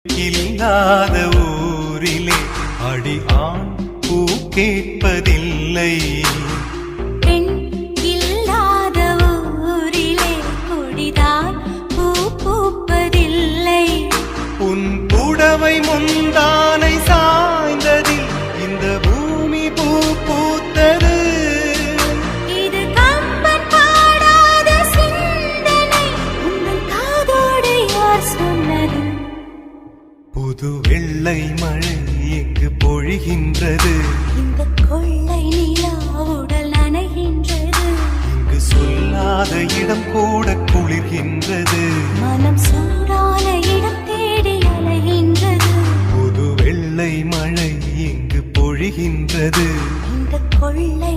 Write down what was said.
இல்லாத ஊரிலே அடி ஆண் பூ கேட்பதில்லை. பெண் இல்லாத ஊரிலே கொடிதான் பூ பூப்பதில்லை. உன் புடவை முந்தானை சாய்ந்ததில் இந்த பூமி பூ பூத்தது. இது கம்பன் பாடாத சிந்தனை, உங்கள் காதோடு யார் சொன்னது? புது வெள்ளை மழை எங்கு பொழிகின்றது. இந்த கொள்ளை நிலா உடல் நனைகின்றது. இங்கு சொல்லாத இடம் கூட குளிர்கின்றது. மனம் சூடான இடம் தேடி அலைகின்றது. புது வெள்ளை மழை எங்கு பொழிகின்றது. இந்த கொள்ளை